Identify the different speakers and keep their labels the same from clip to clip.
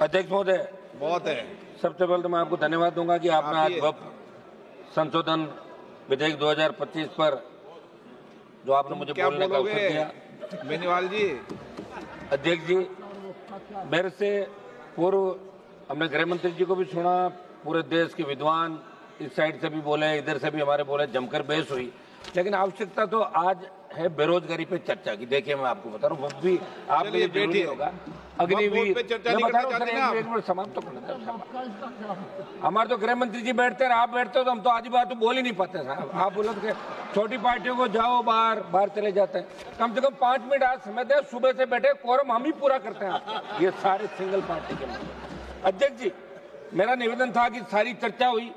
Speaker 1: अध्यक्ष महोदय,
Speaker 2: बहुत है।
Speaker 1: सबसे पहले तो मैं आपको धन्यवाद दूंगा कि आपने आज वक्फ संशोधन विधेयक 2025 पर जो आपने मुझे बोलने का अवसर दिया।
Speaker 2: बेनीवाल जी।
Speaker 1: अध्यक्ष जी, मेरे से पूर्व हमने गृह मंत्री जी को भी सुना, पूरे देश के विद्वान इस साइड से भी बोले, इधर से भी हमारे बोले, जमकर बहस हुई, लेकिन आवश्यकता तो आज है बेरोजगारी पे चर्चा की। देखिए मैं आपको बता रहा हूँ, वो भी आप लिए जरूरी होगा। अग्निवीर समाप्त तो करना। हमारे तो गृह मंत्री जी बैठते हैं, आप बैठते हो तो हम तो आधी बात तो बोल ही नहीं पाते साहब। आप बोलो कि छोटी पार्टियों को जाओ बाहर चले जाते हैं। कम से कम 5 मिनट आज समय दे, सुबह से बैठे, कोरम हम ही पूरा करते हैं। ये सारे सिंगल पार्टी के लोग। अध्यक्ष जी, मेरा निवेदन था कि सारी चर्चा हुई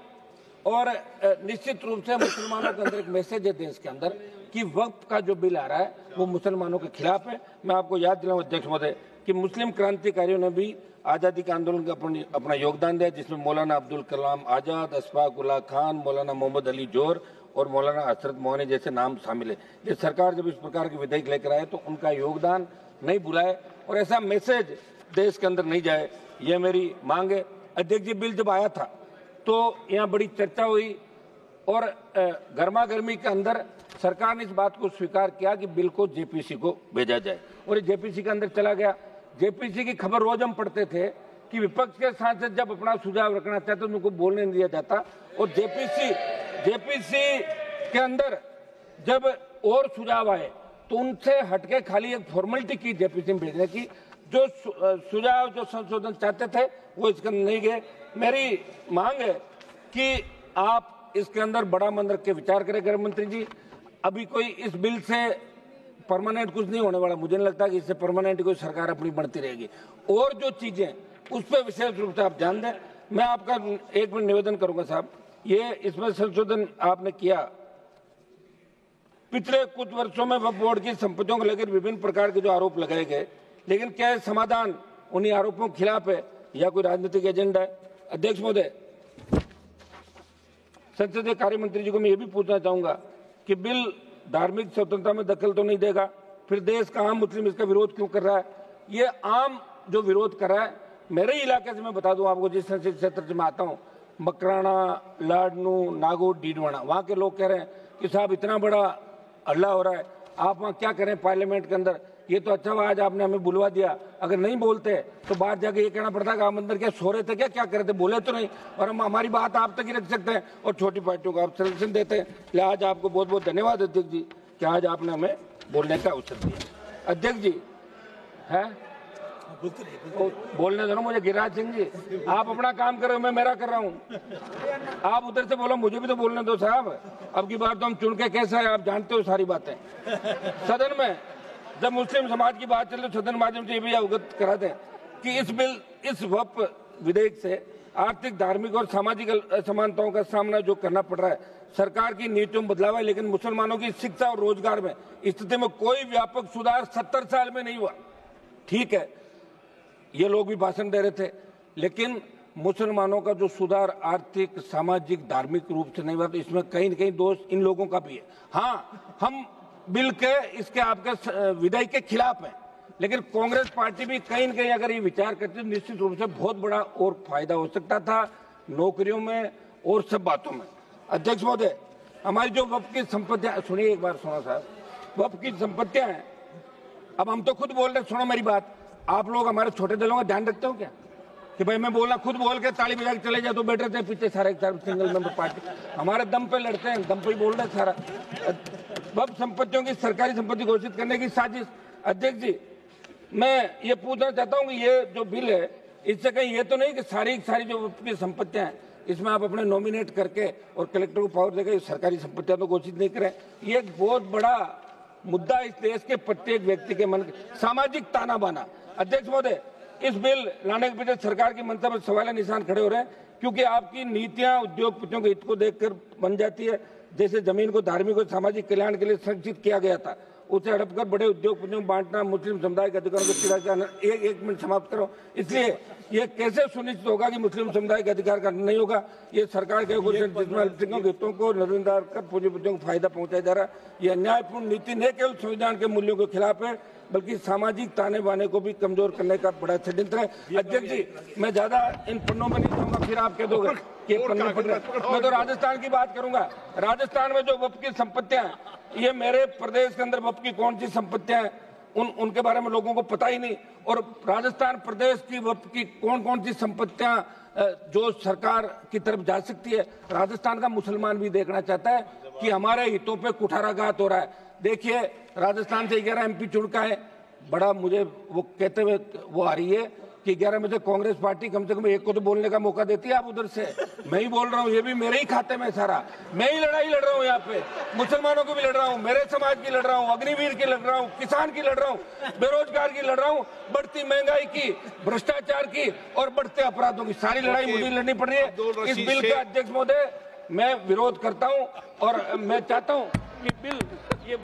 Speaker 1: और निश्चित रूप से मुसलमानों के अंदर एक मैसेज है देश के अंदर कि वक्फ का जो बिल आ रहा है वो मुसलमानों के खिलाफ है। मैं आपको याद दिलाऊं अध्यक्ष महोदय कि मुस्लिम क्रांतिकारियों ने भी आज़ादी के आंदोलन का अपना योगदान दिया, जिसमें मौलाना अब्दुल कलाम आज़ाद, अशफाक उल्लाह खान, मौलाना मोहम्मद अली जोर और मौलाना हसरत मोहनी जैसे नाम शामिल है। ये सरकार जब इस प्रकार के विधेयक लेकर आए तो उनका योगदान नहीं भुलाए और ऐसा मैसेज देश के अंदर नहीं जाए, ये मेरी मांग है। अध्यक्ष जी, बिल जब आया था तो यहाँ बड़ी चर्चा हुई और गर्मा गर्मी के अंदर सरकार ने इस बात को स्वीकार किया कि बिल को जेपीसी को भेजा जाए और ये जेपीसी के अंदर चला गया। जेपीसी की खबर रोज हम पढ़ते थे कि विपक्ष के सांसद जब अपना सुझाव रखना चाहते तो उनको बोलने नहीं दिया जाता और जेपीसी के अंदर जब और सुझाव आए तो उनसे हटके खाली एक फॉर्मेलिटी की जेपीसी में भेजने की। जो सुझाव जो संशोधन चाहते थे वो इसके अंदर नहीं गए। मेरी मांग है कि आप इसके अंदर बड़ा मन रख के विचार करें गृह मंत्री जी। अभी कोई इस बिल से परमानेंट कुछ नहीं होने वाला, मुझे नहीं लगता कि इससे परमानेंट कोई सरकार अपनी बढ़ती रहेगी। और जो चीजें उस पर विशेष रूप से आप ध्यान दें। मैं आपका एक मिनट निवेदन करूंगा साहब, ये इसमें संशोधन आपने किया, पिछले कुछ वर्षों में वक्फ बोर्ड की संपत्तियों को लेकर विभिन्न प्रकार के जो आरोप लगाए गए, लेकिन क्या समाधान उन्हीं आरोपों के खिलाफ है या कोई राजनीतिक एजेंडा है? अध्यक्ष महोदय, संसदीय कार्य मंत्री जी को मैं ये भी पूछना चाहूंगा कि बिल धार्मिक स्वतंत्रता में दखल तो नहीं देगा, फिर देश का आम मुस्लिम इसका विरोध क्यों कर रहा है? ये आम जो विरोध कर रहा है, मेरे इलाके से मैं बता दूं आपको, जिस संसदीय क्षेत्र से मैं आता हूं, मकराना, लाडनू, नागौर, डीडवाना, वहां के लोग कह रहे हैं कि साहब इतना बड़ा हल्ला हो रहा है, आप वहां क्या करें पार्लियामेंट के अंदर? ये तो अच्छा हुआ आज आपने हमें बुलवा दिया, अगर नहीं बोलते तो बाहर जाके ये कहना पड़ता कि आप अंदर क्या सो रहे थे, क्या कर रहे थे, बोले तो नहीं, और हम हमारी बात आप तक ही रख सकते हैं और छोटी पार्टियों को आप संरक्षण देते हैं। आज आपको बहुत बहुत धन्यवाद अध्यक्ष जी कि आज आपने हमें बोलने का अवसर दिया। अध्यक्ष जी है बोलने दो ना मुझे। गिरिराज सिंह जी, आप अपना काम करो, मैं मेरा कर रहा हूँ। आप उधर से बोलो, मुझे भी तो बोलने दो साहब। अब की बार तो हम चुन के कैसा है आप जानते हो सारी बातें। सदन में जब मुस्लिम समाज की बात चल रही, सदन माध्यम से ये भी अवगत करा दें कि इस वक्फ विधेयक से आर्थिक, धार्मिक और सामाजिक असमानताओं का सामना जो करना पड़ रहा है, सरकार की नीतियों में बदलाव है, लेकिन मुसलमानों की शिक्षा और रोजगार में स्थिति में कोई व्यापक सुधार 70 साल में नहीं हुआ। ठीक है, ये लोग भी भाषण दे रहे थे, लेकिन मुसलमानों का जो सुधार आर्थिक, सामाजिक, धार्मिक रूप से नहीं हुआ, तो इसमें कहीं न कहीं दोष इन लोगों का भी है। हाँ, हम बिल के इसके आपके विधेयक के खिलाफ है, लेकिन कांग्रेस पार्टी भी कहीं न कहीं अगर ये विचार करती तो निश्चित रूप से बहुत बड़ा और फायदा हो सकता था नौकरियों में और सब बातों में। अध्यक्ष महोदय, हमारी जो वक्फ की संपत्तियां, सुनिए एक बार, सुनो साहब, वक्फ की संपत्तियां हैं, अब हम तो खुद बोल रहे, सुनो मेरी बात, आप लोग हमारे छोटे दलों का ध्यान रखते हो क्या कि भाई मैं बोलना, खुद बोल के ताली बजा के चले जाए तो बैठ रहते हैं पीछे सारे सिंगल मेंबर पार्टी, हमारे दम पे लड़ते हैं, दम पे ही बोल रहे हैं सारा। वक्फ संपत्तियों की सरकारी संपत्ति घोषित करने की साजिश। अध्यक्ष जी, मैं ये पूछना चाहता हूँ कि ये जो बिल है, इससे कहीं ये तो नहीं कि सारी जो वक्फ की संपत्तियां हैं इसमें आप अपने नॉमिनेट करके और कलेक्टर को पावर देकर सरकारी संपत्तियां तो घोषित नहीं करें? ये एक बहुत बड़ा मुद्दा इस देश के प्रत्येक व्यक्ति के मन, सामाजिक ताना बाना। अध्यक्ष महोदय, इस बिल लाने के पीछे सरकार की मंशा पर सवाल निशान खड़े हो रहे हैं, क्योंकि आपकी नीतियां उद्योगपतियों के हित को देखकर बन जाती है। जैसे जमीन को धार्मिक और सामाजिक कल्याण के लिए संरक्षित किया गया था, उसे हड़पकर बड़े उद्योगपतियों को बांटना, मुस्लिम समुदाय के अधिकारों को चिरा जाना। एक मिनट समाप्त करो। इसलिए ये कैसे सुनिश्चित होगा कि मुस्लिम समुदाय के अधिकार का नहीं होगा? ये सरकार के जिसमें अल्पसंख्यकों के हितों को नजरअंदाज कर पूंजीपतियों को फायदा पहुंचाया जा रहा है। ये अन्यायपूर्ण नीति न केवल संविधान के मूल्यों के खिलाफ है, बल्कि सामाजिक ताने बाने को भी कमजोर करने का बड़ा षड्यंत्र है। अध्यक्ष जी, मैं ज्यादा इन पन्नों में नहीं जाऊंगा, फिर आप कह दोगे कि पन्ने पढ़ रहे। मैं तो राजस्थान की बात करूंगा। राजस्थान में जो वक्फ की संपत्तियां, ये मेरे प्रदेश के अंदर वक्फ की कौन सी संपत्तियां हैं उनके बारे में लोगों को पता ही नहीं। और राजस्थान प्रदेश की वक्फ की कौन कौन सी संपत्तियां जो सरकार की तरफ जा सकती है, राजस्थान का मुसलमान भी देखना चाहता है कि हमारे हितों पे कुठाराघात हो रहा है। देखिए, राजस्थान से 11 MP चुन का है। बड़ा मुझे वो कहते हुए वो आ रही है कि 11 में से कांग्रेस पार्टी कम से कम एक को तो बोलने का मौका देती है। आप उधर से, मैं ही बोल रहा हूँ, ये भी मेरे ही खाते में सारा। मैं ही लड़ाई लड़ रहा हूँ यहाँ पे, मुसलमानों की भी लड़ रहा हूँ, मेरे समाज की लड़ रहा हूँ, अग्निवीर की लड़ रहा हूँ, किसान की लड़ रहा हूँ, बेरोजगार की लड़ रहा हूँ, बढ़ती महंगाई की, भ्रष्टाचार की और बढ़ते अपराधों की, सारी लड़ाई मुझे लड़नी पड़ रही है। इस बिल का अध्यक्ष महोदय मैं विरोध करता हूँ और मैं चाहता हूँ कि बिल ये